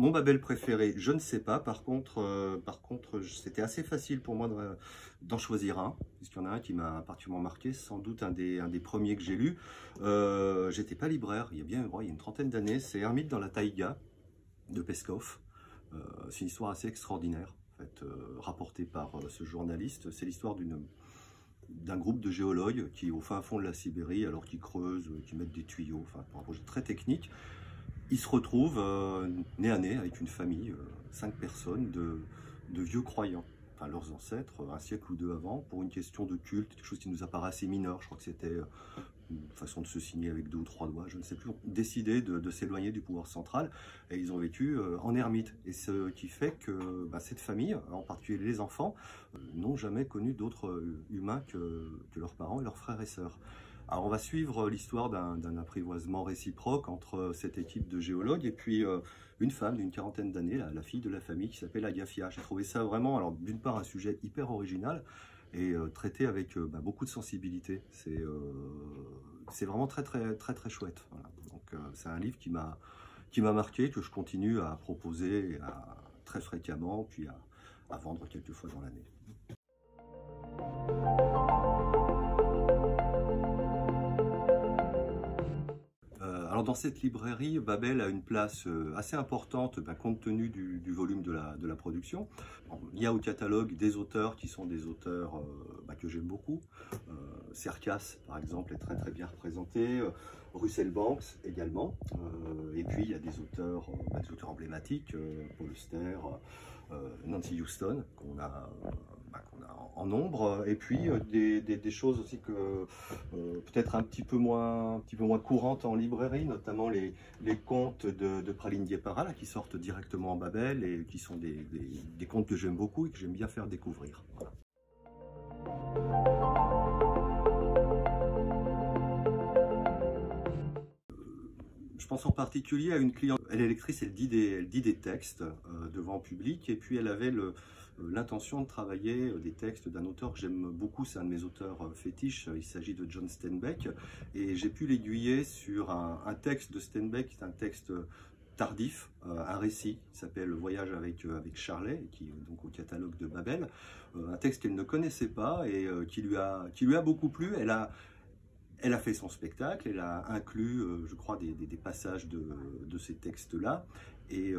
mon Babel préféré, je ne sais pas. Par contre, c'était assez facile pour moi d'en choisir un, puisqu'il y en a un qui m'a particulièrement marqué, sans doute un des premiers que j'ai lu. J'étais pas libraire, il y a une trentaine d'années. C'est Ermite dans la taïga de Peskov. C'est une histoire assez extraordinaire, en fait, rapportée par ce journaliste. C'est l'histoire d'un groupe de géologues qui, au fin fond de la Sibérie, alors qu'ils creusent, qu'ils mettent des tuyaux, enfin, pour un projet très technique, ils se retrouvent nez à nez avec une famille, 5 personnes de vieux croyants, enfin leurs ancêtres, un siècle ou deux avant, pour une question de culte, quelque chose qui nous apparaît assez mineur. Je crois que c'était une façon de se signer avec 2 ou 3 doigts, je ne sais plus, ont décidé de s'éloigner du pouvoir central, et ils ont vécu en ermite. Et ce qui fait que cette famille, en particulier les enfants, n'ont jamais connu d'autres humains que leurs parents et leurs frères et sœurs. Alors on va suivre l'histoire d'un apprivoisement réciproque entre cette équipe de géologues et puis une femme d'une quarantaine d'années, la fille de la famille, qui s'appelle Agafia. J'ai trouvé ça vraiment, alors d'une part, un sujet hyper original et traité avec beaucoup de sensibilité. C'est vraiment très chouette. Voilà. Donc c'est un livre qui m'a marqué, que je continue à proposer très fréquemment, puis à vendre quelques fois dans l'année. Alors dans cette librairie, Babel a une place assez importante compte tenu du volume de la production. Il y a au catalogue des auteurs qui sont des auteurs que j'aime beaucoup. Cercas, par exemple, est très bien représenté. Russell Banks également. Et puis il y a des auteurs emblématiques, Paul Auster, Nancy Houston, qu'on a en nombre, et puis des choses aussi que peut-être un petit peu moins courantes en librairie, notamment les contes de Praline Diepara là, qui sortent directement en Babel et qui sont des contes que j'aime beaucoup et que j'aime bien faire découvrir. Voilà. Je pense en particulier à une cliente. Elle est lectrice, elle dit des textes devant le public, et puis elle avait l'intention de travailler des textes d'un auteur que j'aime beaucoup, c'est un de mes auteurs fétiches, il s'agit de John Steinbeck, et j'ai pu l'aiguiller sur un texte de Steinbeck, qui est un texte tardif, un récit qui s'appelle Le voyage avec Charlet, qui est donc au catalogue de Babel, un texte qu'elle ne connaissait pas et qui lui a beaucoup plu. Elle a fait son spectacle, elle a inclus, je crois, des passages de ces textes-là. Et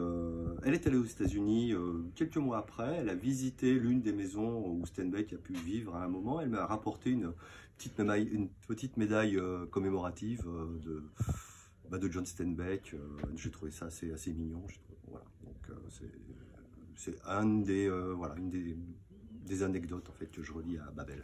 elle est allée aux États-Unis quelques mois après. Elle a visité l'une des maisons où Steinbeck a pu vivre à un moment. Elle m'a rapporté une petite médaille commémorative de John Steinbeck. J'ai trouvé ça assez mignon. Voilà. Donc c'est une des anecdotes en fait que je relis à Babel.